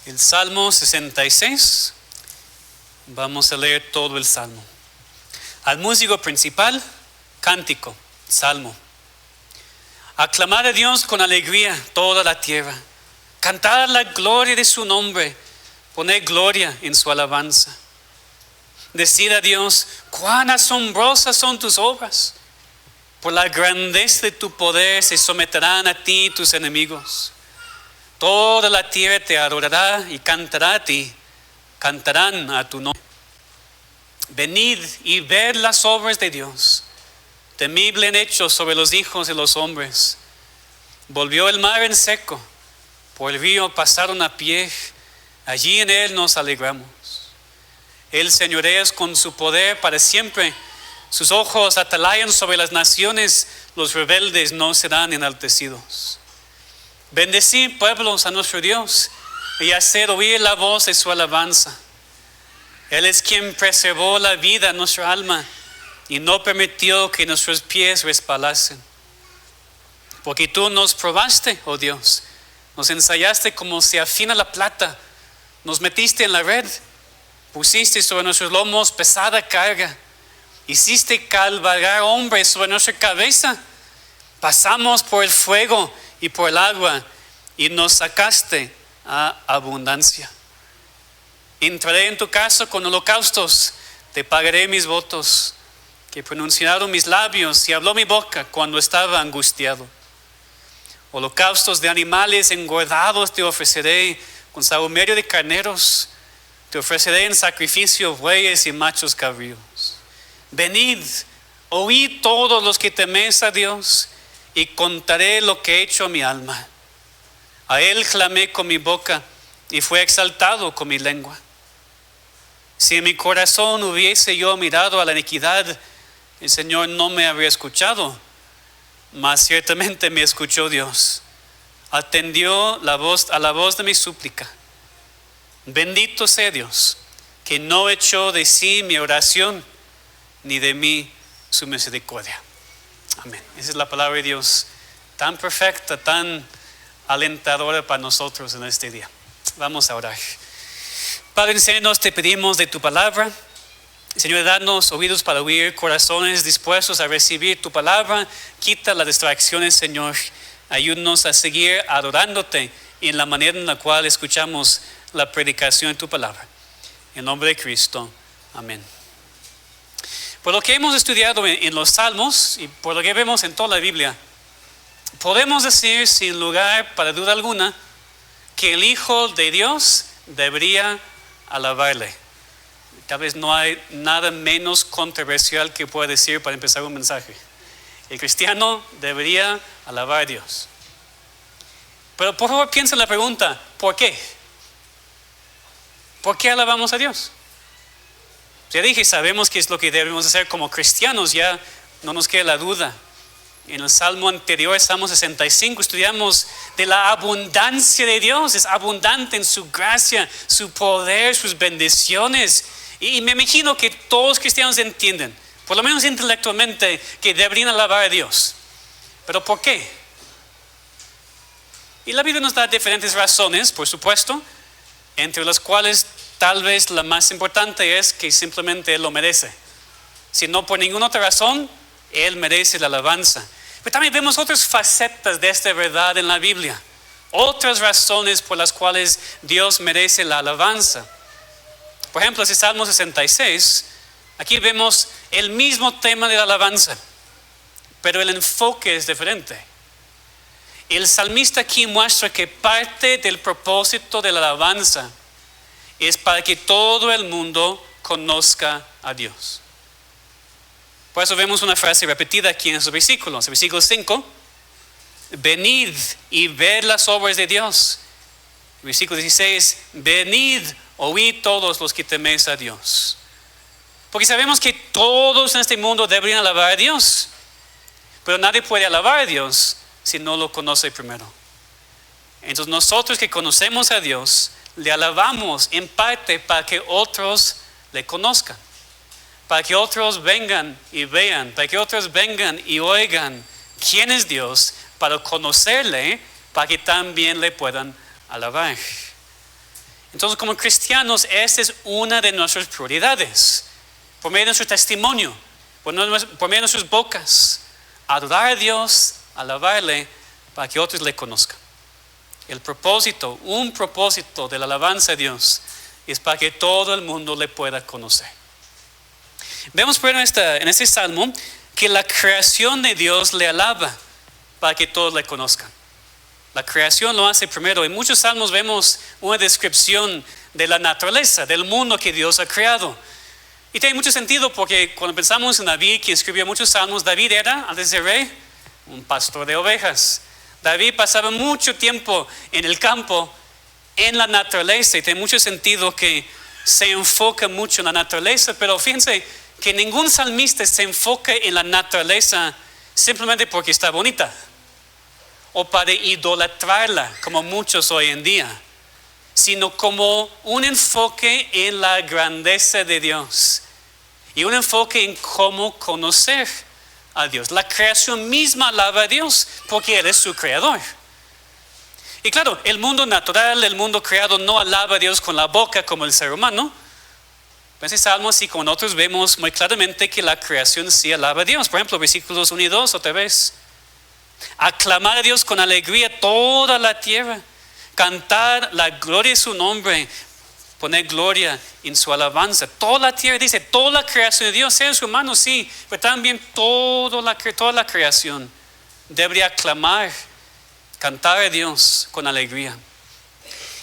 El Salmo 66. Vamos a leer todo el Salmo. Al músico principal, cántico, Salmo. Aclamad a Dios con alegría toda la tierra. Cantad la gloria de su nombre. Poned gloria en su alabanza. Decid a Dios, cuán asombrosas son tus obras. Por la grandeza de tu poder se someterán a ti tus enemigos. Toda la tierra te adorará y cantará a ti. Cantarán a tu nombre. Venid y ved las obras de Dios. Temible en hecho sobre los hijos de los hombres. Volvió el mar en seco. Por el río pasaron a pie. Allí en él nos alegramos. Él señorea con su poder para siempre. Sus ojos atalayan sobre las naciones. Los rebeldes no serán enaltecidos. Bendecid pueblos a nuestro Dios y hacer oír la voz de su alabanza. Él es quien preservó la vida a nuestra alma y no permitió que nuestros pies resbalasen. Porque tú nos probaste, oh Dios, nos ensayaste como se afina la plata, nos metiste en la red, pusiste sobre nuestros lomos pesada carga, hiciste cabalgar hombres sobre nuestra cabeza, pasamos por el fuego y por el agua y nos sacaste a abundancia. Entraré en tu casa con holocaustos, te pagaré mis votos, que pronunciaron mis labios y habló mi boca cuando estaba angustiado. Holocaustos de animales engordados te ofreceré, con sahumerio de carneros, te ofreceré en sacrificio bueyes y machos cabríos. Venid, oíd todos los que teméis a Dios, y contaré lo que he hecho a mi alma. A él clamé con mi boca y fue exaltado con mi lengua. Si en mi corazón hubiese yo mirado a la iniquidad, el Señor no me habría escuchado, mas ciertamente me escuchó Dios. Atendió a la voz de mi súplica. Bendito sea Dios, que no echó de sí mi oración, ni de mí su misericordia. Amén. Esa es la palabra de Dios, tan perfecta, tan alentadora para nosotros en este día. Vamos a orar. Padre, enséñanos, te pedimos de tu palabra. Señor, danos oídos para oír, corazones dispuestos a recibir tu palabra. Quita las distracciones, Señor. Ayúdanos a seguir adorándote en la manera en la cual escuchamos la predicación de tu palabra. En nombre de Cristo. Amén. Por lo que hemos estudiado en los Salmos y por lo que vemos en toda la Biblia, podemos decir sin lugar para duda alguna que el Hijo de Dios debería alabarle. Tal vez no hay nada menos controversial que pueda decir para empezar un mensaje. El cristiano debería alabar a Dios. Pero por favor piensa en la pregunta, ¿por qué? ¿Por qué alabamos a Dios? Ya dije, sabemos que es lo que debemos hacer como cristianos, ya no nos queda la duda. En el Salmo anterior, Salmo 65, estudiamos de la abundancia de Dios. Es abundante en su gracia, su poder, sus bendiciones. Y me imagino que todos los cristianos entienden, por lo menos intelectualmente, que deberían alabar a Dios. ¿Pero por qué? Y la Biblia nos da diferentes razones, por supuesto, entre las cuales tal vez la más importante es que simplemente Él lo merece. Si no por ninguna otra razón, Él merece la alabanza. Pero también vemos otras facetas de esta verdad en la Biblia. Otras razones por las cuales Dios merece la alabanza. Por ejemplo, ese Salmo 66, aquí vemos el mismo tema de la alabanza, pero el enfoque es diferente. El salmista aquí muestra que parte del propósito de la alabanza es para que todo el mundo conozca a Dios. Por eso vemos una frase repetida aquí en esos versículos. El versículo 5, venid y ved las obras de Dios. El versículo 16, venid, oíd todos los que teméis a Dios. Porque sabemos que todos en este mundo deberían alabar a Dios, pero nadie puede alabar a Dios si no lo conoce primero. Entonces nosotros que conocemos a Dios, le alabamos en parte para que otros le conozcan, para que otros vengan y vean, para que otros vengan y oigan quién es Dios, para conocerle, para que también le puedan alabar. Entonces, como cristianos, esta es una de nuestras prioridades. Por medio de nuestro testimonio, por medio de nuestras bocas, adorar a Dios, alabarle, para que otros le conozcan. Un propósito de la alabanza a Dios es para que todo el mundo le pueda conocer. Vemos primero en este salmo que la creación de Dios le alaba para que todos le conozcan. La creación lo hace primero. En muchos salmos vemos una descripción de la naturaleza, del mundo que Dios ha creado. Y tiene mucho sentido porque cuando pensamos en David, que escribió muchos salmos, David era, antes de ser rey, un pastor de ovejas. David pasaba mucho tiempo en el campo, en la naturaleza, y tiene mucho sentido que se enfoca mucho en la naturaleza, pero fíjense que ningún salmista se enfoca en la naturaleza simplemente porque está bonita o para idolatrarla como muchos hoy en día, sino como un enfoque en la grandeza de Dios y un enfoque en cómo conocer a Dios. La creación misma alaba a Dios porque Él es su creador. Y claro, el mundo natural, el mundo creado no alaba a Dios con la boca como el ser humano. En ese salmo, así como nosotros vemos muy claramente que la creación sí alaba a Dios. Por ejemplo, versículos 1 y 2 otra vez. Aclamar a Dios con alegría toda la tierra. Cantar la gloria de su nombre. Poner gloria en su alabanza. Toda la tierra dice, toda la creación de Dios, seres humanos sí, pero también toda la creación debería aclamar, cantar a Dios con alegría.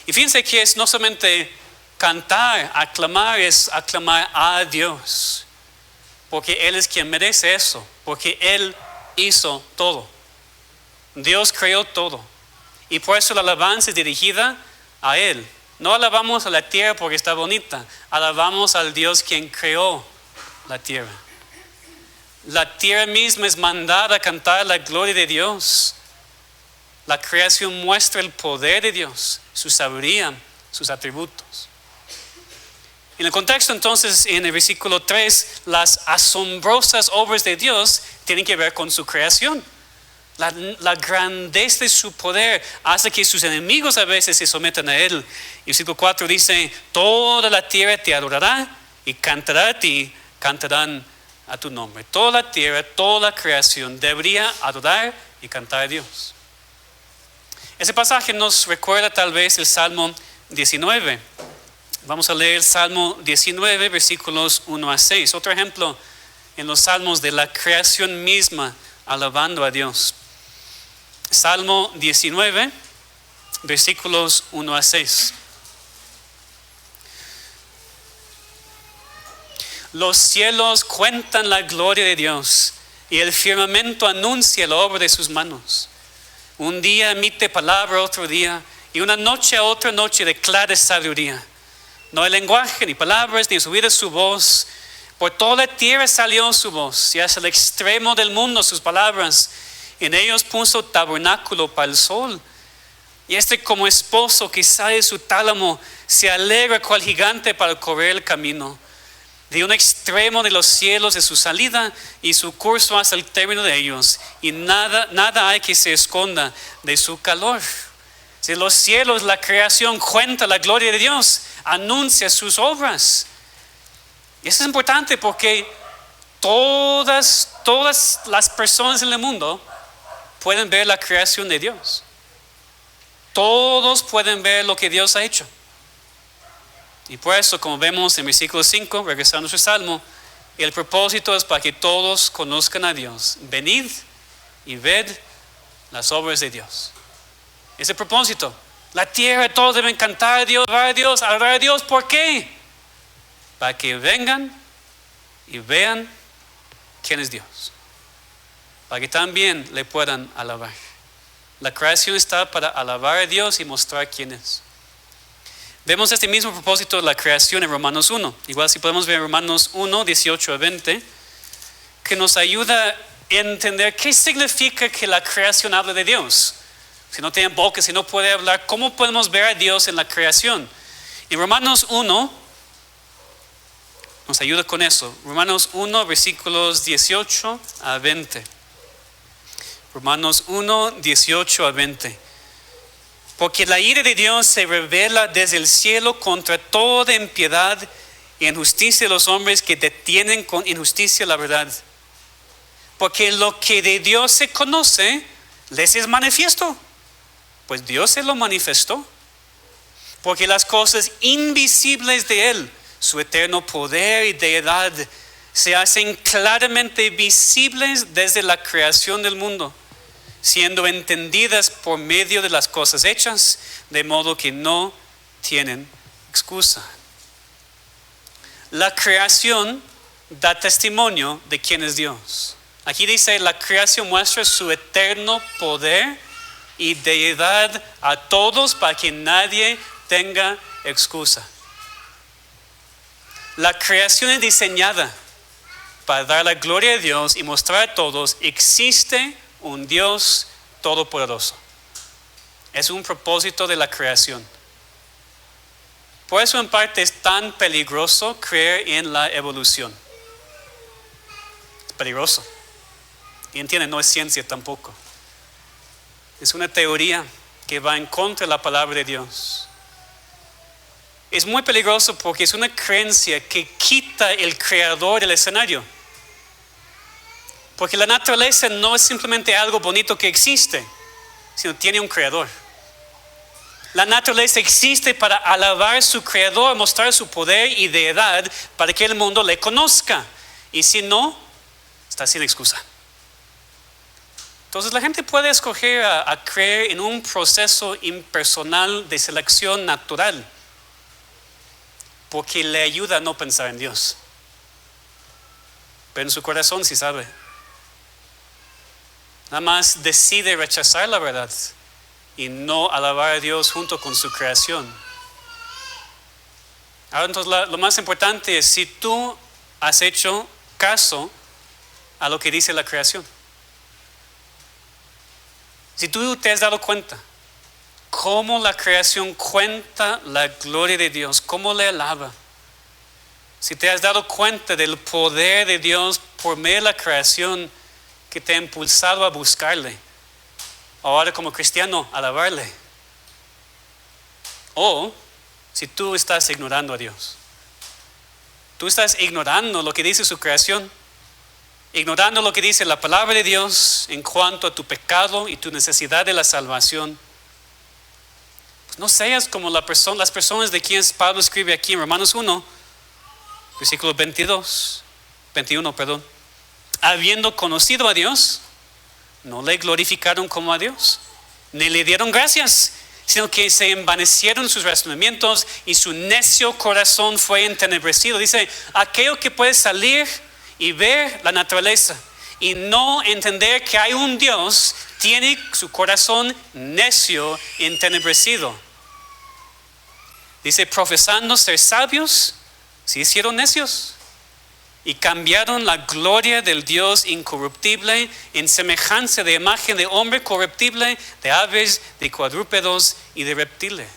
Y fíjense que es no solamente cantar, aclamar, es aclamar a Dios, porque Él es quien merece eso, porque Él hizo todo. Dios creó todo, y por eso la alabanza es dirigida a Él. No alabamos a la tierra porque está bonita, alabamos al Dios quien creó la tierra. La tierra misma es mandada a cantar la gloria de Dios. La creación muestra el poder de Dios, su sabiduría, sus atributos. En el contexto entonces, en el versículo 3, las asombrosas obras de Dios tienen que ver con su creación. La grandeza de su poder hace que sus enemigos a veces se sometan a Él. Y el versículo 4 dice, toda la tierra te adorará y cantará a ti, cantarán a tu nombre. Toda la tierra, toda la creación debería adorar y cantar a Dios. Ese pasaje nos recuerda tal vez el Salmo 19. Vamos a leer el Salmo 19, versículos 1 a 6. Otro ejemplo en los salmos de la creación misma alabando a Dios. Salmo 19, versículos 1 a 6. Los cielos cuentan la gloria de Dios y el firmamento anuncia la obra de sus manos. Un día emite palabra a otro día y una noche a otra noche declara sabiduría. No hay lenguaje ni palabras ni oír su voz. Por toda la tierra salió su voz y hasta el extremo del mundo sus palabras. En ellos puso tabernáculo para el sol. Y como esposo que sale de su tálamo se alegra cual gigante para correr el camino. De un extremo de los cielos de su salida y su curso hasta el término de ellos. Y nada hay que se esconda de su calor. Si los cielos, la creación cuenta la gloria de Dios, anuncia sus obras. Y eso es importante porque todas las personas en el mundo pueden ver la creación de Dios. Todos pueden ver lo que Dios ha hecho. Y por eso, como vemos en versículo 5, regresando a nuestro salmo, el propósito es para que todos conozcan a Dios. Venid y ved las obras de Dios. Ese propósito. La tierra, todos deben cantar a Dios, adorar a Dios, adorar a Dios. ¿Por qué? Para que vengan y vean quién es Dios. Para que también le puedan alabar. La creación está para alabar a Dios y mostrar quién es. Vemos este mismo propósito de la creación en Romanos 1. Igual si podemos ver Romanos 1, 18 a 20, que nos ayuda a entender qué significa que la creación habla de Dios. Si no tiene boca, si no puede hablar, ¿cómo podemos ver a Dios en la creación? En Romanos 1, nos ayuda con eso. Romanos 1, versículos 18 a 20. Romanos 1, 18 a 20. Porque la ira de Dios se revela desde el cielo contra toda impiedad y injusticia de los hombres que detienen con injusticia la verdad. Porque lo que de Dios se conoce, les es manifiesto, pues Dios se lo manifestó. Porque las cosas invisibles de Él, su eterno poder y deidad, se hacen claramente visibles desde la creación del mundo, siendo entendidas por medio de las cosas hechas, de modo que no tienen excusa. La creación da testimonio de quién es Dios. Aquí dice, la creación muestra su eterno poder y deidad a todos para que nadie tenga excusa. La creación es diseñada para dar la gloria a Dios y mostrar a todos, existe un Dios todopoderoso. Es un propósito de la creación. Por eso en parte es tan peligroso creer en la evolución. Es peligroso. Y entienden, no es ciencia tampoco. Es una teoría que va en contra de la palabra de Dios. Es muy peligroso porque es una creencia que quita el creador del escenario. Porque la naturaleza no es simplemente algo bonito que existe, sino tiene un creador. La naturaleza existe para alabar a su creador, mostrar su poder y deidad para que el mundo le conozca. Y si no, está sin excusa. Entonces la gente puede escoger a creer en un proceso impersonal de selección natural, porque le ayuda a no pensar en Dios. Pero en su corazón sí sabe. Nada más decide rechazar la verdad y no alabar a Dios junto con su creación. Ahora entonces lo más importante es si tú has hecho caso a lo que dice la creación. Si tú te has dado cuenta cómo la creación cuenta la gloria de Dios, cómo le alaba. Si te has dado cuenta del poder de Dios por medio de la creación que te ha impulsado a buscarle, ahora como cristiano, alabarle. O si tú estás ignorando a Dios. Tú estás ignorando lo que dice su creación, ignorando lo que dice la palabra de Dios en cuanto a tu pecado y tu necesidad de la salvación. Pues no seas como las personas de quienes Pablo escribe aquí en Romanos 1, versículo 21, habiendo conocido a Dios, no le glorificaron como a Dios, ni le dieron gracias, sino que se envanecieron sus razonamientos y su necio corazón fue entenebrecido. Dice, aquello que puede salir y ver la naturaleza y no entender que hay un Dios, tiene su corazón necio y entenebrecido. Dice, profesando ser sabios, se hicieron necios y cambiaron la gloria del Dios incorruptible en semejanza de imagen de hombre corruptible, de aves, de cuadrúpedos y de reptiles.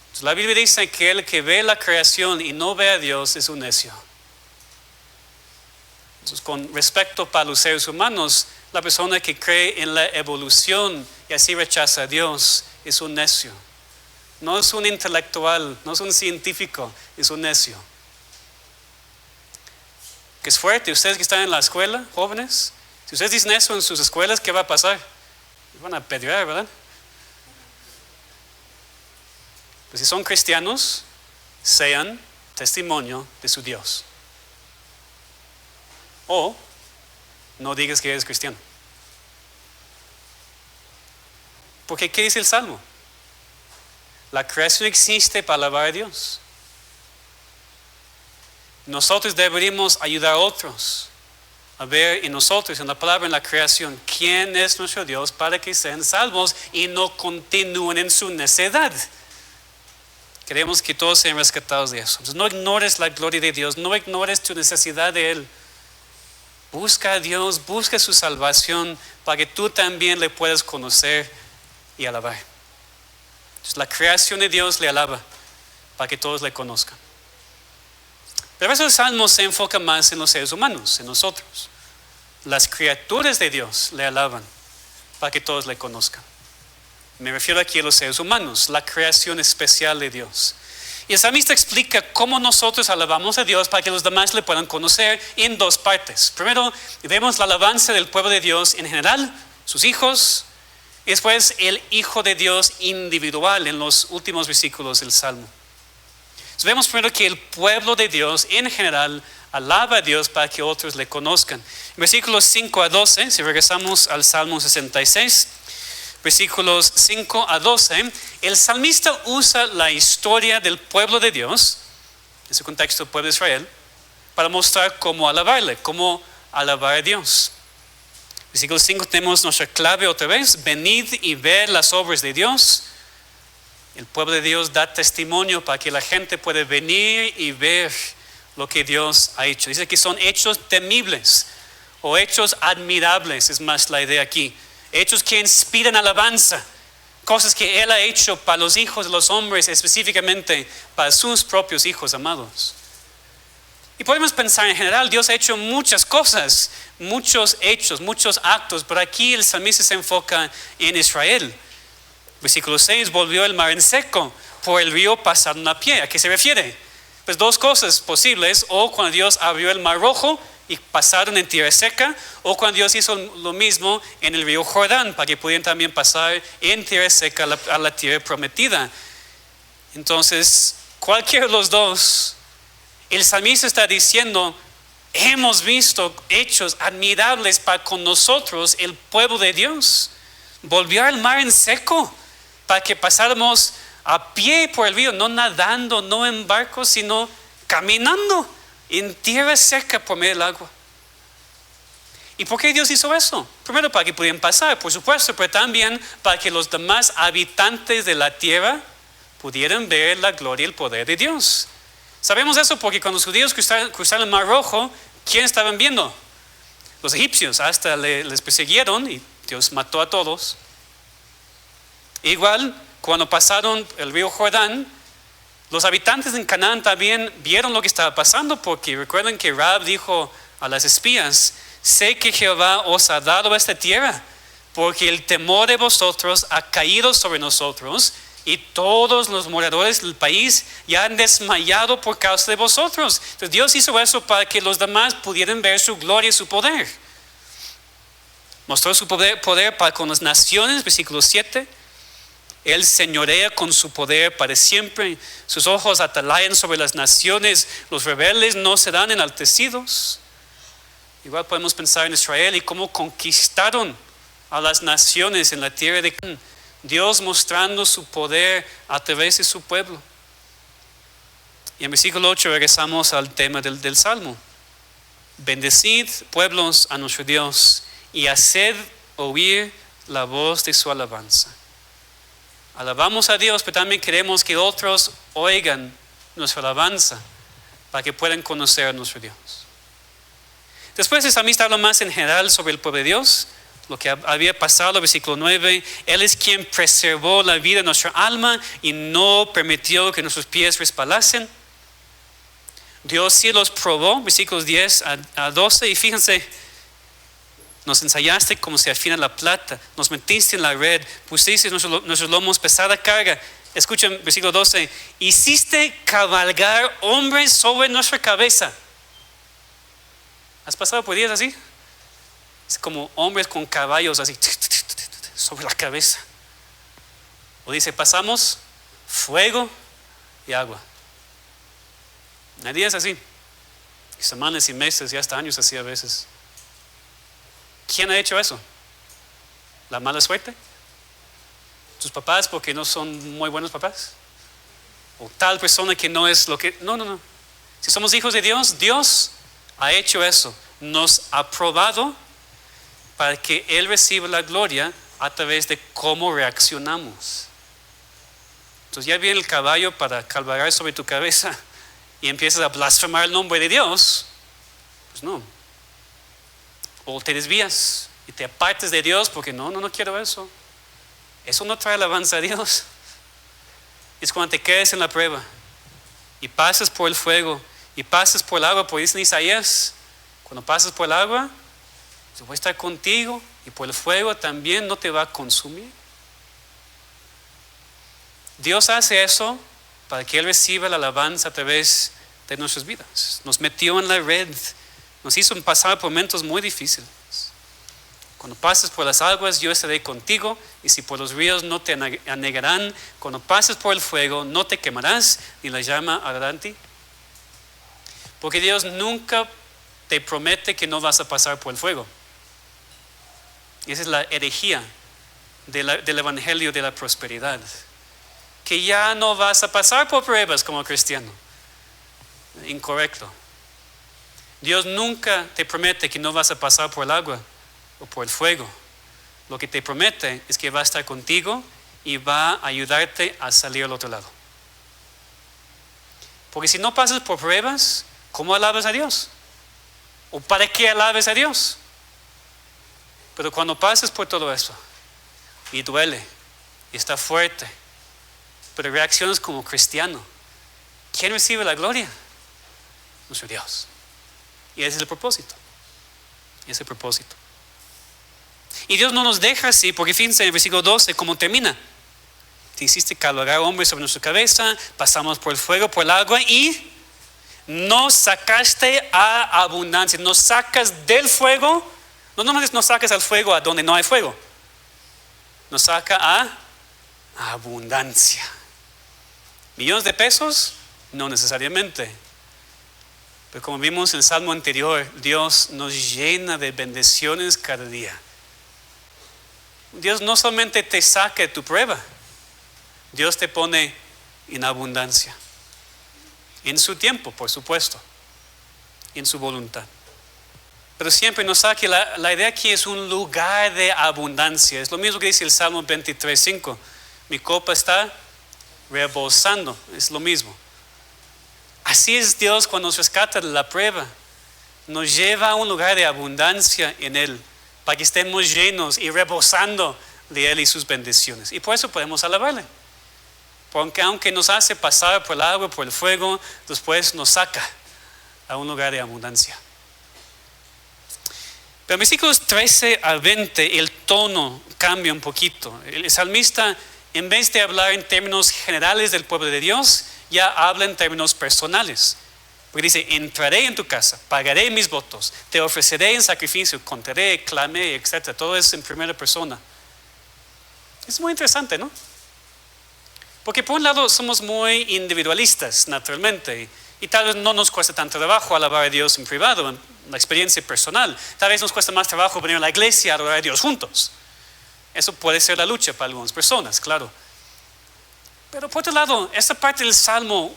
Entonces, la Biblia dice que el que ve la creación y no ve a Dios es un necio. Entonces, con respecto para los seres humanos, la persona que cree en la evolución y así rechaza a Dios es un necio. No es un intelectual, no es un científico, es un necio. Que es fuerte. Ustedes que están en la escuela, jóvenes, si ustedes dicen eso en sus escuelas, ¿qué va a pasar? Van a apedrear, ¿verdad? Pues si son cristianos, sean testimonio de su Dios. O no digas que eres cristiano. Porque ¿qué dice el Salmo? La creación existe para alabar a Dios. Nosotros deberíamos ayudar a otros a ver en nosotros, en la palabra, en la creación, quién es nuestro Dios para que sean salvos y no continúen en su necedad. Queremos que todos sean rescatados de eso. Entonces, no ignores la gloria de Dios, no ignores tu necesidad de Él. Busca a Dios, busca su salvación para que tú también le puedas conocer y alabar. Entonces, la creación de Dios le alaba para que todos le conozcan. Pero el resto del Salmo se enfoca más en los seres humanos, en nosotros. Las criaturas de Dios le alaban para que todos le conozcan. Me refiero aquí a los seres humanos, la creación especial de Dios. Y el salmista explica cómo nosotros alabamos a Dios para que los demás le puedan conocer en dos partes. Primero, vemos la alabanza del pueblo de Dios en general, sus hijos, y después el Hijo de Dios individual en los últimos versículos del Salmo. Entonces, vemos primero que el pueblo de Dios en general alaba a Dios para que otros le conozcan. En versículos 5 a 12, si regresamos al Salmo 66, versículos 5 a 12, el salmista usa la historia del pueblo de Dios, en su contexto el pueblo de Israel, para mostrar cómo alabarle, cómo alabar a Dios. Versículo 5 tenemos nuestra clave otra vez: venid y ver las obras de Dios. El pueblo de Dios da testimonio para que la gente pueda venir y ver lo que Dios ha hecho. Dice que son hechos temibles o hechos admirables, es más la idea aquí. Hechos que inspiran alabanza, cosas que Él ha hecho para los hijos de los hombres, específicamente para sus propios hijos amados. Y podemos pensar en general, Dios ha hecho muchas cosas, muchos hechos, muchos actos, pero aquí el salmista se enfoca en Israel. Versículo 6, volvió el mar en seco, por el río pasaron a pie. ¿A qué se refiere? Pues dos cosas posibles: o cuando Dios abrió el mar rojo y pasaron en tierra seca, o cuando Dios hizo lo mismo en el río Jordán para que pudieran también pasar en tierra seca a la tierra prometida. Entonces, cualquiera de los dos, el salmista está diciendo: hemos visto hechos admirables para con nosotros, el pueblo de Dios. Volvió al mar en seco para que pasáramos a pie por el río, no nadando, no en barcos, sino caminando en tierra seca por medio del agua. ¿Y por qué Dios hizo eso? Primero, para que pudieran pasar, por supuesto, pero también para que los demás habitantes de la tierra pudieran ver la gloria y el poder de Dios. Sabemos eso porque cuando los judíos cruzaron el Mar Rojo, ¿quién estaban viendo? Los egipcios. Hasta les persiguieron y Dios mató a todos. Igual, cuando pasaron el río Jordán, los habitantes en Canaán también vieron lo que estaba pasando, porque recuerden que Rahab dijo a las espías: sé que Jehová os ha dado esta tierra, porque el temor de vosotros ha caído sobre nosotros, y todos los moradores del país ya han desmayado por causa de vosotros. Entonces Dios hizo eso para que los demás pudieran ver su gloria y su poder. Mostró su poder para con las naciones, versículo 7. Él señorea con su poder para siempre. Sus ojos atalayan sobre las naciones. Los rebeldes no serán enaltecidos. Igual podemos pensar en Israel y cómo conquistaron a las naciones en la tierra de Canaán. Dios mostrando su poder a través de su pueblo. Y en versículo 8 regresamos al tema del Salmo. Bendecid, pueblos, a nuestro Dios, y haced oír la voz de su alabanza. Alabamos a Dios, pero también queremos que otros oigan nuestra alabanza para que puedan conocer a nuestro Dios. Después el salmista habla más en general sobre el pueblo de Dios, lo que había pasado, versículo 9. Él es quien preservó la vida de nuestra alma y no permitió que nuestros pies resbalasen. Dios sí los probó, versículos 10 a 12, y fíjense: nos ensayaste como se afina la plata, nos metiste en la red, pusiste nuestros lomos pesada carga. Escuchen versículo 12: hiciste cabalgar hombres sobre nuestra cabeza. ¿Has pasado por días así? Es como hombres con caballos así sobre la cabeza. O dice: pasamos fuego y agua. Hay días así, semanas y meses y hasta años así a veces. ¿Quién ha hecho eso? ¿La mala suerte? ¿Tus papás porque no son muy buenos papás? ¿O tal persona que no es lo que...? No. Si somos hijos de Dios, Dios ha hecho eso. Nos ha probado para que Él reciba la gloria a través de cómo reaccionamos. Entonces ya viene el caballo para cabalgar sobre tu cabeza y empiezas a blasfemar el nombre de Dios. Pues no. O te desvías y te apartes de Dios porque no quiero eso. Eso no trae alabanza a Dios. Es cuando te quedes en la prueba y pasas por el fuego y pasas por el agua, porque dice Isaías: cuando pasas por el agua, yo voy a estar contigo, y por el fuego también no te va a consumir. Dios hace eso para que Él reciba la alabanza a través de nuestras vidas. Nos metió en la red, nos hizo pasar por momentos muy difíciles. Cuando pases por las aguas, yo estaré contigo, y si por los ríos no te anegarán, cuando pases por el fuego, no te quemarás, ni la llama arderá en ti. Porque Dios nunca te promete que no vas a pasar por el fuego. Esa es la herejía del evangelio de la prosperidad. Que ya no vas a pasar por pruebas como cristiano. Incorrecto. Dios nunca te promete que no vas a pasar por el agua o por el fuego. Lo que te promete es que va a estar contigo y va a ayudarte a salir al otro lado. Porque si no pasas por pruebas, ¿cómo alabas a Dios? ¿O para qué alabes a Dios? Pero cuando pases por todo eso y duele y está fuerte, pero reaccionas como cristiano, ¿quién recibe la gloria? Nuestro Dios. Y ese es el propósito. Ese es el propósito. Y Dios no nos deja así, porque fíjense en el versículo 12 cómo termina. Te hiciste cargar hombres sobre nuestra cabeza, pasamos por el fuego, por el agua, y nos sacaste a abundancia. Nos sacas del fuego. No nomás nos sacas al fuego a donde no hay fuego. Nos saca a abundancia. ¿Millones de pesos? No necesariamente. Pero como vimos en el salmo anterior, Dios nos llena de bendiciones cada día. Dios no solamente te saca de tu prueba, Dios te pone en abundancia. En su tiempo, por supuesto. En su voluntad. Pero siempre nos saca, la idea aquí es un lugar de abundancia. Es lo mismo que dice el Salmo 23:5. Mi copa está rebosando. Es lo mismo. Así es Dios cuando nos rescata de la prueba. Nos lleva a un lugar de abundancia en Él, para que estemos llenos y rebosando de Él y sus bendiciones. Y por eso podemos alabarle. Porque aunque nos hace pasar por el agua, por el fuego, después nos saca a un lugar de abundancia. Pero en versículos 13 al 20 el tono cambia un poquito. El salmista, en vez de hablar en términos generales del pueblo de Dios, ya habla en términos personales. Porque dice, entraré en tu casa, pagaré mis votos, te ofreceré en sacrificio, contaré, clamé, etc. Todo es en primera persona. Es muy interesante, ¿no? Porque por un lado somos muy individualistas, naturalmente, y tal vez no nos cuesta tanto trabajo alabar a Dios en privado, en la experiencia personal. Tal vez nos cuesta más trabajo venir a la iglesia a adorar a Dios juntos. Eso puede ser la lucha para algunas personas, claro. Pero por otro lado, esta parte del Salmo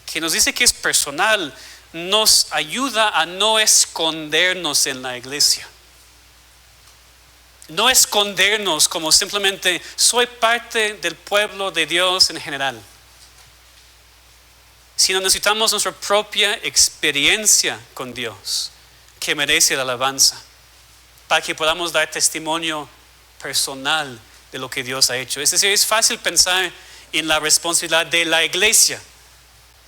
que nos dice que es personal, nos ayuda a no escondernos en la iglesia. No escondernos como simplemente soy parte del pueblo de Dios en general. Sino necesitamos nuestra propia experiencia con Dios, que merece la alabanza, para que podamos dar testimonio personal de lo que Dios ha hecho. Es decir, es fácil pensar en la responsabilidad de la iglesia.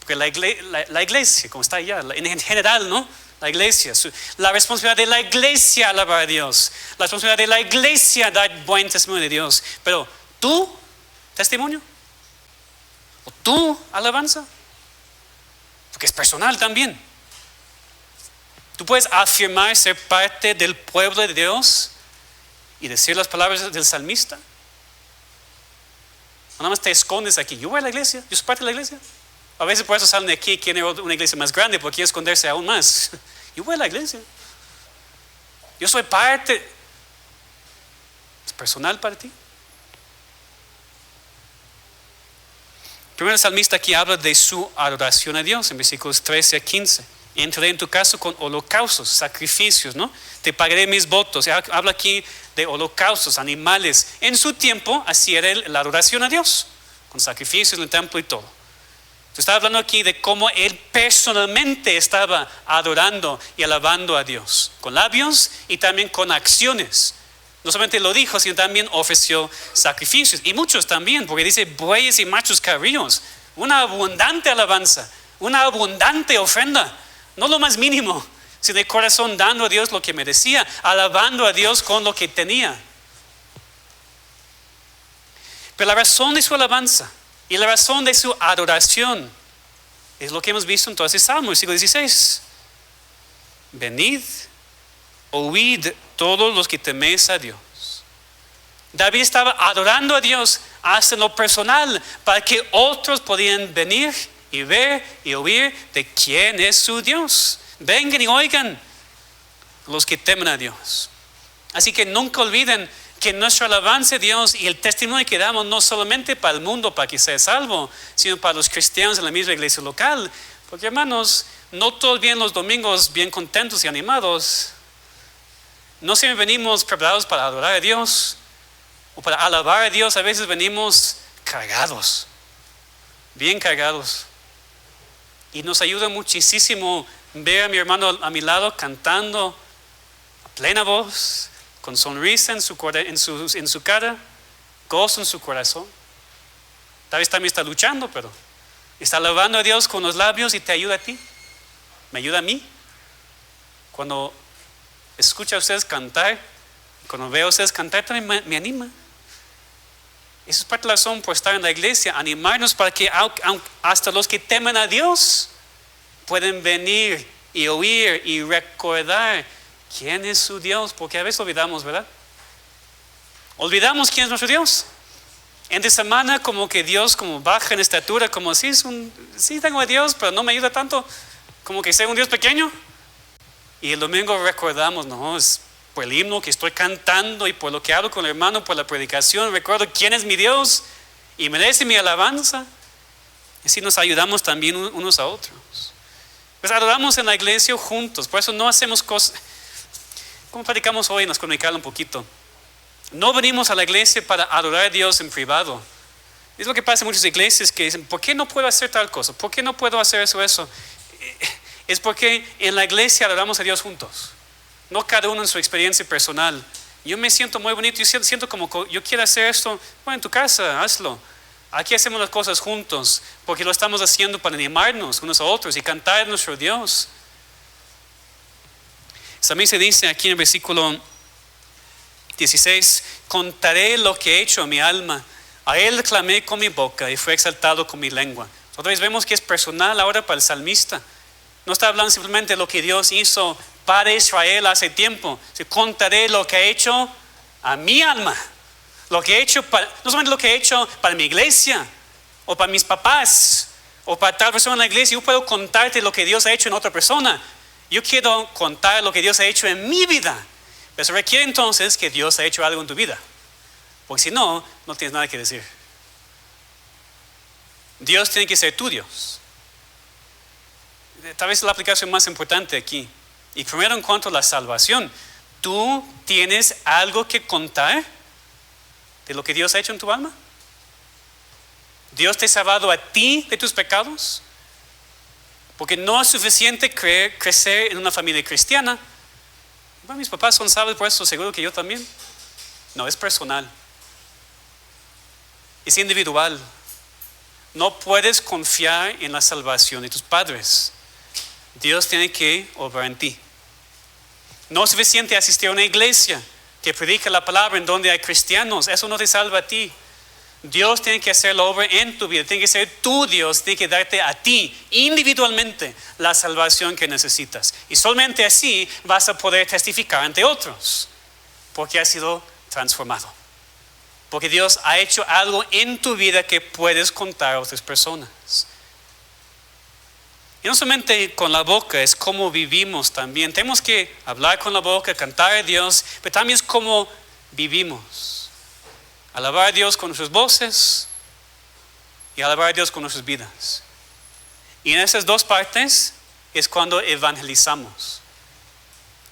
Porque la iglesia, como está allá, en general, ¿no? La iglesia, la responsabilidad de la iglesia alabar a Dios, la responsabilidad de la iglesia dar buen testimonio de Dios. Pero ¿tú testimonio? ¿O tú alabanza? Porque es personal también. Tú puedes afirmar ser parte del pueblo de Dios y decir las palabras del salmista. No nada más te escondes aquí. Yo voy a la iglesia, yo soy parte de la iglesia. A veces por eso salen de aquí y quieren una iglesia más grande porque quieren esconderse aún más. Yo voy a la iglesia. Yo soy parte. ¿Es personal para ti? Primero el salmista aquí habla de su adoración a Dios en versículos 13 a 15. Entraré en tu casa con holocaustos, sacrificios, ¿no? Te pagaré mis votos. Habla aquí de holocaustos, animales. En su tiempo así era la adoración a Dios, con sacrificios en el templo y todo. Está hablando aquí de cómo él personalmente estaba adorando y alabando a Dios, con labios y también con acciones. No solamente lo dijo, sino también ofreció sacrificios, y muchos también, porque dice bueyes y machos cabríos, una abundante alabanza, una abundante ofrenda, no lo más mínimo, sino de corazón dando a Dios lo que merecía, alabando a Dios con lo que tenía. Pero la razón de su alabanza Y la razón de su adoración es lo que hemos visto en todo ese Salmo, versículo 16. Venid, oíd todos los que teméis a Dios. David estaba adorando a Dios hasta en lo personal para que otros podían venir y ver y oír de quién es su Dios. Vengan y oigan los que temen a Dios. Así que nunca olviden que nuestra alabanza a Dios y el testimonio que damos no solamente para el mundo, para que sea salvo, sino para los cristianos en la misma iglesia local. Porque hermanos, no todos vienen los domingos bien contentos y animados. No siempre venimos preparados para adorar a Dios o para alabar a Dios. A veces venimos cargados, bien cargados. Y nos ayuda muchísimo ver a mi hermano a mi lado cantando a plena voz, con sonrisa en su cara, gozo en su corazón. Tal vez también está luchando, pero está alabando a Dios con los labios y te ayuda a ti. Me ayuda a mí. Cuando escucho a ustedes cantar, cuando veo a ustedes cantar, también me anima. Esa es parte de la razón por estar en la iglesia, animarnos para que hasta los que temen a Dios pueden venir y oír y recordar quién es su Dios, porque a veces olvidamos, ¿verdad? Olvidamos quién es nuestro Dios. Entre semana como que Dios como baja en estatura, como sí tengo a Dios, pero no me ayuda tanto, como que sea un Dios pequeño. Y el domingo recordamos, no, es por el himno que estoy cantando y por lo que hablo con el hermano, por la predicación, recuerdo quién es mi Dios y merece mi alabanza. Y así nos ayudamos también unos a otros. Pues adoramos en la iglesia juntos, por eso no hacemos cosas. Como predicamos hoy, nos comunicamos un poquito. No venimos a la iglesia para adorar a Dios en privado. Es lo que pasa en muchas iglesias que dicen, ¿por qué no puedo hacer tal cosa? ¿Por qué no puedo hacer eso? Es porque en la iglesia adoramos a Dios juntos. No cada uno en su experiencia personal. Yo me siento muy bonito, yo siento como yo quiero hacer esto. Bueno, en tu casa, hazlo. Aquí hacemos las cosas juntos, porque lo estamos haciendo para animarnos unos a otros y cantar a nuestro Dios. También se dice aquí en el versículo 16, contaré lo que he hecho a mi alma, a él clamé con mi boca y fue exaltado con mi lengua. Otra vez vemos que es personal ahora para el salmista. No está hablando simplemente de lo que Dios hizo para Israel hace tiempo. Contaré lo que he hecho a mi alma, lo que he hecho no solamente lo que he hecho para mi iglesia o para mis papás o para tal persona en la iglesia. Yo puedo contarte lo que Dios ha hecho en otra persona. Yo quiero contar lo que Dios ha hecho en mi vida. Pero eso requiere entonces que Dios ha hecho algo en tu vida. Porque si no, no tienes nada que decir. Dios tiene que ser tu Dios. Tal vez es la aplicación más importante aquí. Y primero en cuanto a la salvación, ¿tú tienes algo que contar de lo que Dios ha hecho en tu alma? ¿Dios te ha salvado a ti de tus pecados? Porque no es suficiente crecer en una familia cristiana. Bueno, mis papás son salvos, por eso seguro que yo también. No, es personal. Es individual. No puedes confiar en la salvación de tus padres. Dios tiene que obrar en ti. No es suficiente asistir a una iglesia que predica la palabra en donde hay cristianos. Eso no te salva a ti. Dios tiene que hacer la obra en tu vida. Tiene que ser tu Dios. Tiene que darte a ti individualmente la salvación que necesitas. Y solamente así vas a poder testificar ante otros. Porque has sido transformado. Porque Dios ha hecho algo en tu vida que puedes contar a otras personas. Y no solamente con la boca, es como vivimos también. Tenemos que hablar con la boca, cantar a Dios, pero también es como vivimos. Alabar a Dios con nuestras voces y alabar a Dios con nuestras vidas. Y en esas dos partes es cuando evangelizamos.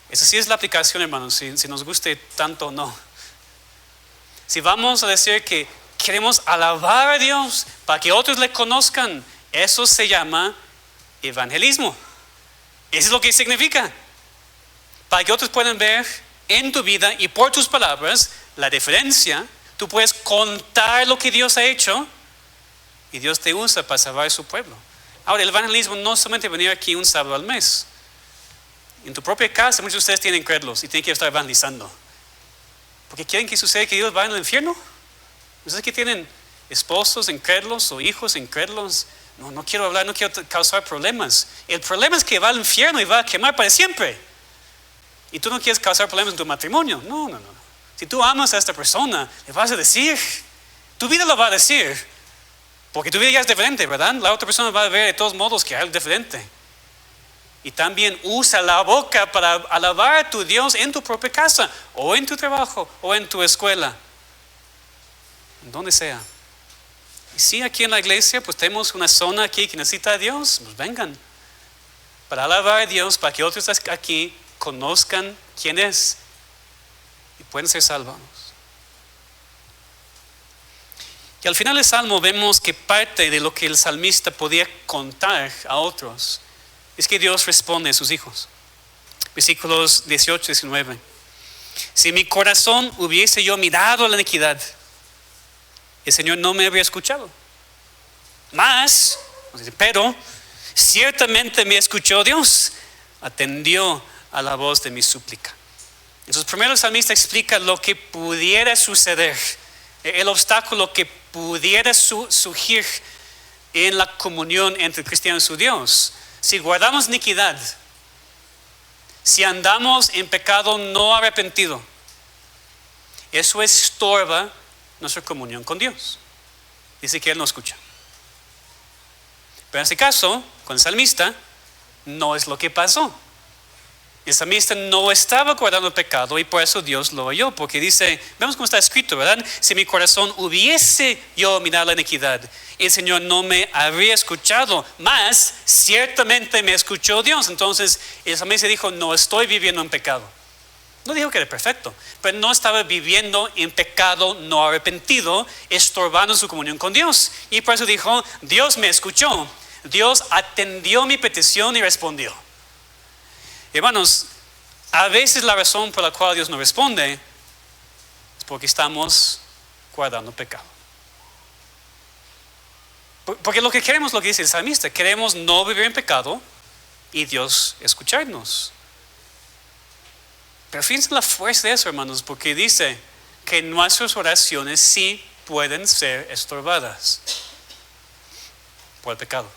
Esa sí es la aplicación, hermanos, si nos guste tanto o no. Si vamos a decir que queremos alabar a Dios para que otros le conozcan, eso se llama evangelismo. Eso es lo que significa. Para que otros puedan ver en tu vida y por tus palabras la diferencia. Tú puedes contar lo que Dios ha hecho y Dios te usa para salvar a su pueblo. Ahora, el evangelismo no es solamente venir aquí un sábado al mes. En tu propia casa muchos de ustedes tienen incrédulos y tienen que estar evangelizando. Porque quieren que suceda que Dios vaya al infierno. ¿Ustedes que tienen esposos incrédulos o hijos incrédulos. No quiero hablar, no quiero causar problemas. El problema es que va al infierno y va a quemar para siempre. Y tú no quieres causar problemas en tu matrimonio. No. Si tú amas a esta persona, le vas a decir. Tu vida lo va a decir. Porque tu vida ya es diferente, ¿verdad? La otra persona va a ver de todos modos que hay algo diferente. Y también usa la boca para alabar a tu Dios en tu propia casa, o en tu trabajo, o en tu escuela. En donde sea. Y si aquí en la iglesia pues tenemos una zona aquí que necesita a Dios, pues vengan. Para alabar a Dios, para que otros aquí conozcan quién es y pueden ser salvados. Y al final del Salmo vemos que parte de lo que el salmista podía contar a otros es que Dios responde a sus hijos. Versículos 18 y 19. Si mi corazón hubiese yo mirado a la iniquidad, el Señor no me habría escuchado. Pero ciertamente me escuchó Dios, atendió a la voz de mi súplica. Entonces primero el salmista explica lo que pudiera suceder, el obstáculo que pudiera surgir en la comunión entre el cristiano y su Dios. Si guardamos iniquidad, si andamos en pecado no arrepentido, eso estorba nuestra comunión con Dios. Dice que Él no escucha. Pero en este caso, con el salmista, no es lo que pasó. El salmista no estaba guardando el pecado y por eso Dios lo oyó. Porque dice, vemos cómo está escrito, ¿verdad? Si mi corazón hubiese yo mirado la iniquidad, el Señor no me habría escuchado, mas ciertamente me escuchó Dios. Entonces el salmista dijo, no estoy viviendo en pecado. No dijo que era perfecto, pero no estaba viviendo en pecado no arrepentido, estorbando su comunión con Dios. Y por eso dijo, Dios me escuchó, Dios atendió mi petición y respondió. Hermanos, a veces la razón por la cual Dios no responde es porque estamos guardando pecado. Porque lo que queremos, lo que dice el salmista, queremos no vivir en pecado y Dios escucharnos. Pero fíjense la fuerza de eso, hermanos, porque dice que nuestras oraciones sí pueden ser estorbadas por el pecado.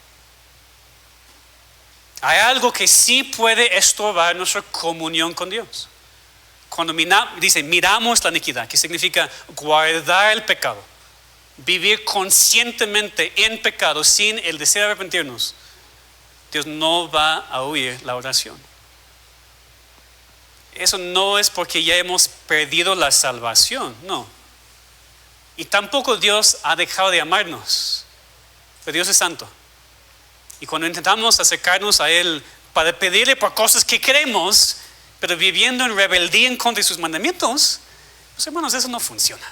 Hay algo que sí puede estorbar nuestra comunión con Dios. Cuando dice miramos la iniquidad, que significa guardar el pecado, vivir conscientemente en pecado sin el deseo de arrepentirnos, Dios no va a oír la oración. Eso no es porque ya hemos perdido la salvación, no. Y tampoco Dios ha dejado de amarnos, pero Dios es santo. Y cuando intentamos acercarnos a Él para pedirle por cosas que queremos, pero viviendo en rebeldía en contra de sus mandamientos, pues hermanos, eso no funciona.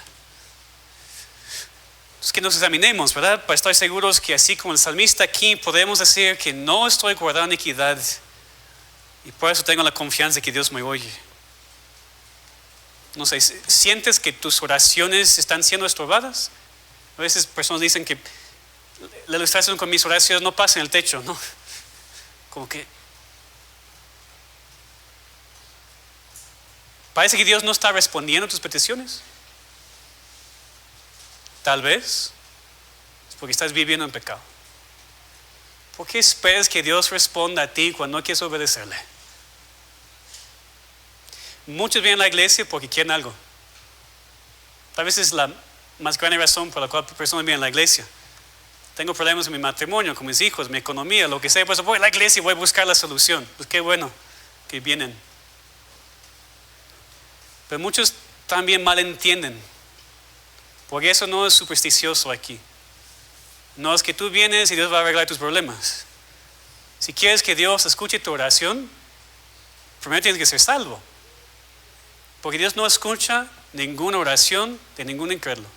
Es que nos examinemos, ¿verdad? Para estar seguros que así como el salmista aquí podemos decir que no estoy guardando iniquidad y por eso tengo la confianza de que Dios me oye. No sé, ¿sientes que tus oraciones están siendo estorbadas? A veces personas dicen que la ilustración con mis oraciones no pasa en el techo, ¿no? Como que parece que Dios no está respondiendo a tus peticiones. Tal vez es porque estás viviendo en pecado. ¿Por qué esperas que Dios responda a ti cuando no quieres obedecerle? Muchos vienen a la iglesia porque quieren algo. Tal vez es la más grande razón por la cual personas vienen a la iglesia. Tengo problemas en mi matrimonio, con mis hijos, mi economía, lo que sea. Pues voy a la iglesia y voy a buscar la solución. Pues qué bueno que vienen. Pero muchos también malentienden. Porque eso no es supersticioso aquí. No es que tú vienes y Dios va a arreglar tus problemas. Si quieres que Dios escuche tu oración, primero tienes que ser salvo. Porque Dios no escucha ninguna oración de ningún incrédulo.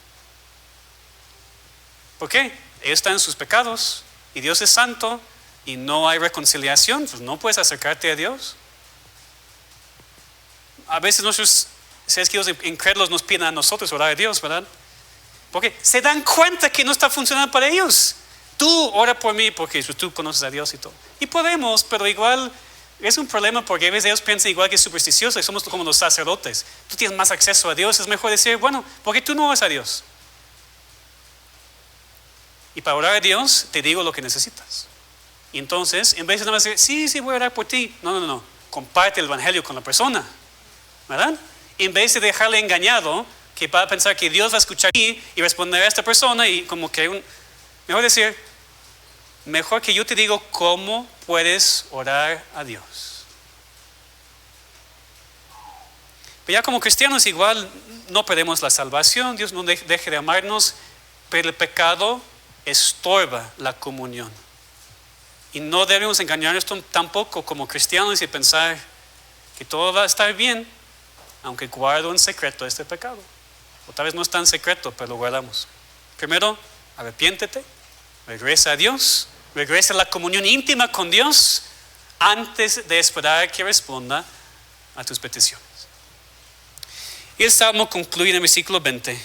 ¿Por qué? Ellos están en sus pecados y Dios es santo y no hay reconciliación, pues no puedes acercarte a Dios. A veces nuestros seres queridos incrédulos nos piden a nosotros orar a Dios, ¿verdad? Porque se dan cuenta que no está funcionando para ellos. Tú ora por mí porque tú conoces a Dios y todo. Y podemos, pero igual es un problema porque a veces ellos piensan igual que es supersticioso y somos como los sacerdotes. Tú tienes más acceso a Dios, es mejor decir, bueno, porque tú no oras a Dios. Y para orar a Dios, te digo lo que necesitas. Y entonces, en vez de nada más decir, sí, voy a orar por ti. No. Comparte el evangelio con la persona. ¿Verdad? En vez de dejarle engañado, que va a pensar que Dios va a escuchar aquí y responder a esta persona y como que mejor decir, mejor que yo te digo cómo puedes orar a Dios. Pero ya como cristianos igual no perdemos la salvación, Dios no deje de amarnos, pero el pecado estorba la comunión. Y no debemos engañarnos tampoco como cristianos y pensar que todo va a estar bien, aunque guardo en secreto este pecado. O tal vez no es tan secreto, pero lo guardamos. Primero, arrepiéntete, regresa a Dios, regresa a la comunión íntima con Dios antes de esperar que responda a tus peticiones. Y el Salmo concluye en el versículo 20.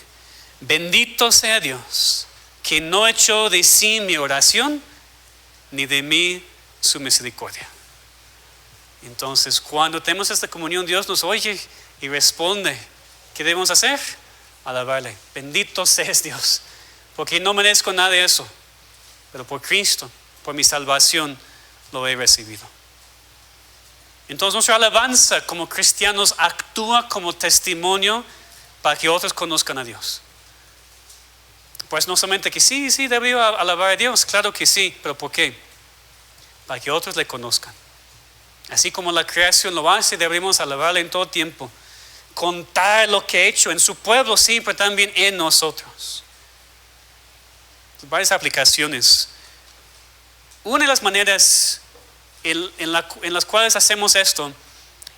Bendito sea Dios, que no echó de sí mi oración, ni de mí su misericordia. Entonces, cuando tenemos esta comunión, Dios nos oye y responde. ¿Qué debemos hacer? Alabarle. Bendito seas Dios, porque no merezco nada de eso, pero por Cristo, por mi salvación, lo he recibido. Entonces, nuestra alabanza como cristianos actúa como testimonio para que otros conozcan a Dios. Pues no solamente que sí, debería alabar a Dios, claro que sí, pero ¿por qué? Para que otros le conozcan. Así como la creación lo hace, deberíamos alabarle en todo tiempo. Contar lo que ha hecho en su pueblo, sí, pero también en nosotros. Varias aplicaciones. Una de las maneras en las cuales hacemos esto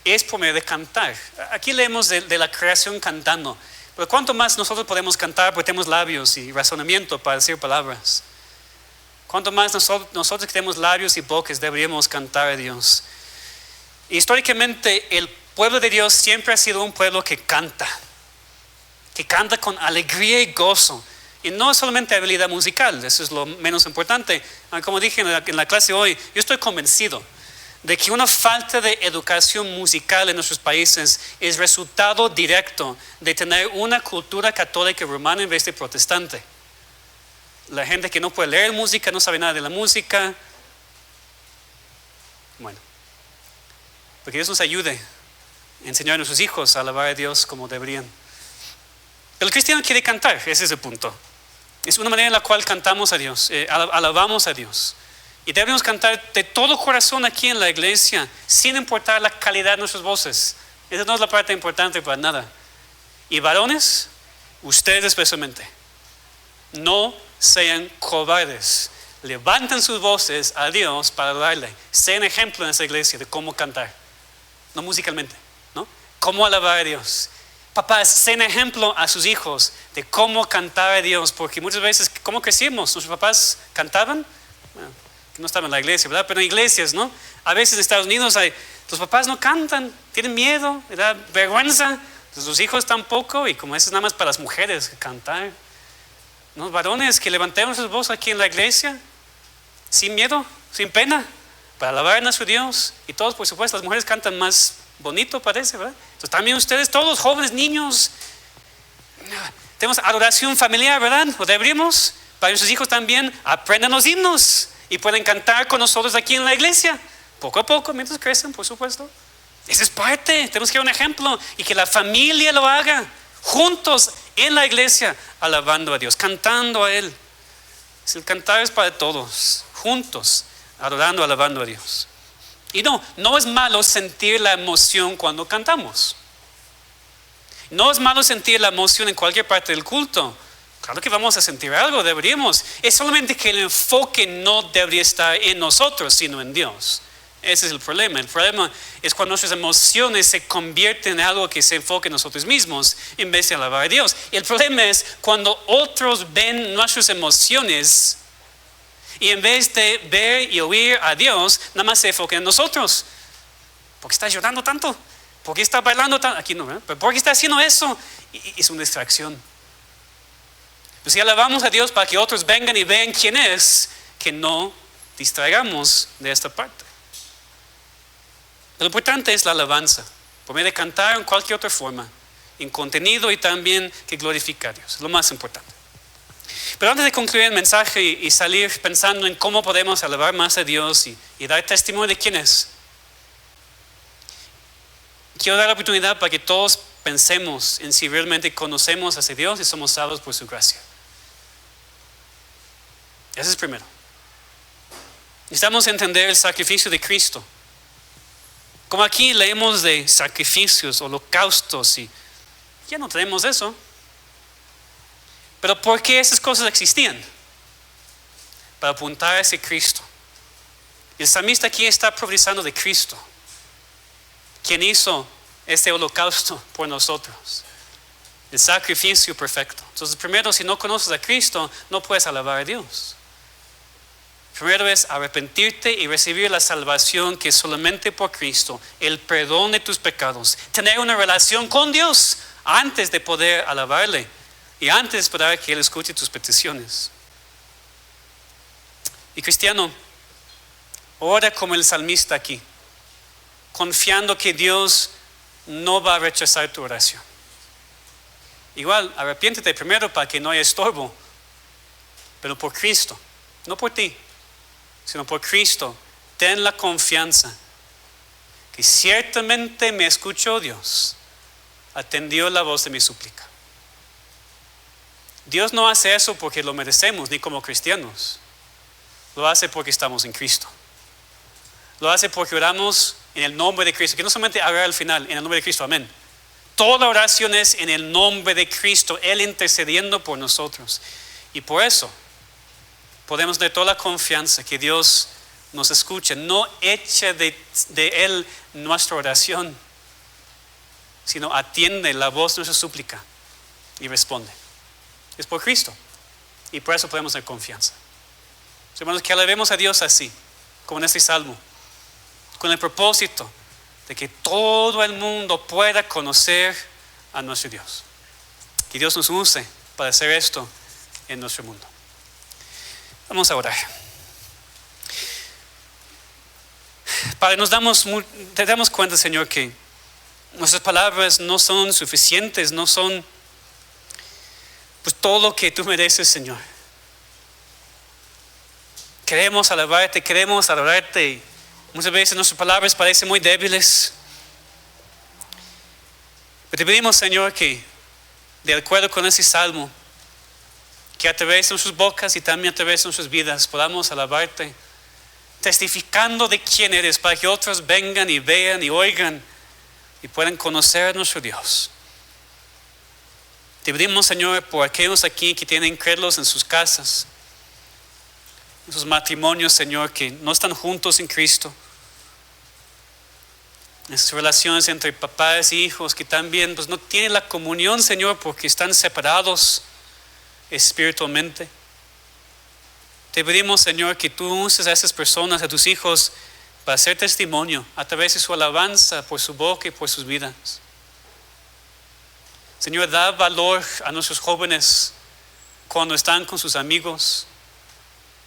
es por medio de cantar. Aquí leemos de la creación cantando. Pero ¿cuánto más nosotros podemos cantar porque tenemos labios y razonamiento para decir palabras? ¿Cuánto más nosotros que tenemos labios y bocas deberíamos cantar a Dios? Históricamente el pueblo de Dios siempre ha sido un pueblo que canta con alegría y gozo. Y no solamente habilidad musical, eso es lo menos importante. Como dije en la clase hoy, yo estoy convencido de que una falta de educación musical en nuestros países es resultado directo de tener una cultura católica romana en vez de protestante. La gente que no puede leer música, no sabe nada de la música. Bueno, porque Dios nos ayude a enseñar a nuestros hijos a alabar a Dios como deberían. Pero el cristiano quiere cantar, ese es el punto. Es una manera en la cual cantamos a Dios, alabamos a Dios. Y debemos cantar de todo corazón aquí en la iglesia, sin importar la calidad de nuestras voces. Esa no es la parte importante para nada. Y varones, ustedes especialmente, no sean cobardes. Levanten sus voces a Dios para adorarle. Sean ejemplo en esa iglesia de cómo cantar. No musicalmente, ¿no? Cómo alabar a Dios. Papás, sean ejemplo a sus hijos de cómo cantar a Dios. Porque muchas veces, ¿cómo crecimos? Nuestros papás cantaban. Bueno, no estaban en la iglesia, ¿verdad? Pero en iglesias, ¿no? A veces en Estados Unidos los papás no cantan, tienen miedo, ¿verdad? Vergüenza. Entonces, los hijos tampoco, y como eso es nada más para las mujeres cantar. ¿No? Varones, que levantemos sus voces aquí en la iglesia, sin miedo, sin pena, para alabar a nuestro Dios. Y todos, por supuesto, las mujeres cantan más bonito, parece, ¿verdad? Entonces también ustedes, todos los jóvenes, niños, tenemos adoración familiar, ¿verdad? O deberíamos, para nuestros hijos también, aprendan los himnos y pueden cantar con nosotros aquí en la iglesia, poco a poco, mientras crecen, por supuesto. Esa es parte, tenemos que dar un ejemplo y que la familia lo haga, juntos en la iglesia, alabando a Dios, cantando a Él. El cantar es para todos, juntos, adorando, alabando a Dios. Y no es malo sentir la emoción cuando cantamos. No es malo sentir la emoción en cualquier parte del culto. Claro que vamos a sentir algo, deberíamos. Es solamente que el enfoque no debería estar en nosotros, sino en Dios. Ese es el problema. El problema es cuando nuestras emociones se convierten en algo que se enfoque en nosotros mismos en vez de alabar a Dios. Y el problema es cuando otros ven nuestras emociones y en vez de ver y oír a Dios, nada más se enfocan en nosotros. ¿Por qué está llorando tanto? ¿Por qué está bailando tanto? Aquí no, ¿verdad? ¿Pero por qué está haciendo eso? Y es una distracción. Pues si alabamos a Dios para que otros vengan y vean quién es, que no distraigamos de esta parte. Lo importante es la alabanza, por medio de cantar en cualquier otra forma, en contenido y también que glorifica a Dios, lo más importante. Pero antes de concluir el mensaje y salir pensando en cómo podemos alabar más a Dios y dar testimonio de quién es, quiero dar la oportunidad para que todos pensemos en si realmente conocemos a ese Dios y somos salvos por su gracia. Ese es primero. Necesitamos entender el sacrificio de Cristo. Como aquí leemos de sacrificios, holocaustos, y ya no tenemos eso. Pero ¿por qué esas cosas existían? Para apuntar a ese Cristo. El salmista aquí está profetizando de Cristo, quien hizo este holocausto por nosotros, el sacrificio perfecto. Entonces, primero, si no conoces a Cristo, no puedes alabar a Dios. Primero es arrepentirte y recibir la salvación que es solamente por Cristo, el perdón de tus pecados, tener una relación con Dios antes de poder alabarle y antes de esperar que Él escuche tus peticiones. Y cristiano, ora como el salmista aquí, confiando que Dios no va a rechazar tu oración. Igual, arrepiéntete primero para que no haya estorbo, pero por Cristo, no por ti, sino por Cristo. Ten la confianza que ciertamente me escuchó Dios, atendió la voz de mi súplica. Dios no hace eso porque lo merecemos, ni como cristianos. Lo hace porque estamos en Cristo. Lo hace porque oramos en el nombre de Cristo, que no solamente haga al final, en el nombre de Cristo, amén. Toda oración es en el nombre de Cristo, Él intercediendo por nosotros. Y por eso podemos tener toda la confianza que Dios nos escucha, no echa de Él nuestra oración, sino atiende la voz de nuestra súplica y responde. Es por Cristo, y por eso podemos tener confianza. Hermanos, que alabemos a Dios así, como en este salmo, con el propósito de que todo el mundo pueda conocer a nuestro Dios. Que Dios nos use para hacer esto en nuestro mundo. Vamos a orar. Padre, te damos cuenta, Señor, que nuestras palabras no son suficientes, no son pues todo lo que tú mereces, Señor. Queremos alabarte, queremos adorarte. Muchas veces nuestras palabras parecen muy débiles. Pero te pedimos, Señor, que de acuerdo con ese salmo, que a través de nuestras bocas y también a través de nuestras vidas podamos alabarte, testificando de quién eres, para que otros vengan y vean y oigan y puedan conocer a nuestro Dios. Te pedimos, Señor, por aquellos aquí que tienen crédulos en sus casas, en sus matrimonios, Señor, que no están juntos en Cristo, en sus relaciones entre papás y hijos que también pues, no tienen la comunión, Señor, porque están separados espiritualmente. Te pedimos, Señor, que tú uses a esas personas, a tus hijos, para hacer testimonio a través de su alabanza por su boca y por sus vidas. Señor, da valor a nuestros jóvenes cuando están con sus amigos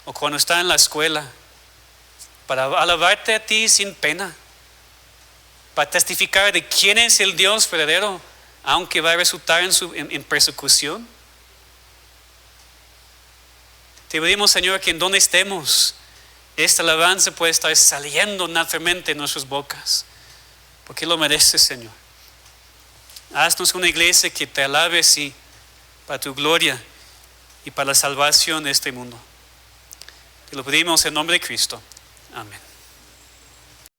o cuando están en la escuela, para alabarte a ti sin pena, para testificar de quién es el Dios verdadero, aunque va a resultar en persecución. Te pedimos, Señor, que en donde estemos, esta alabanza puede estar saliendo naturalmente en nuestras bocas, porque lo mereces, Señor. Haznos una iglesia que te alabe así, para tu gloria y para la salvación de este mundo. Te lo pedimos en nombre de Cristo. Amén.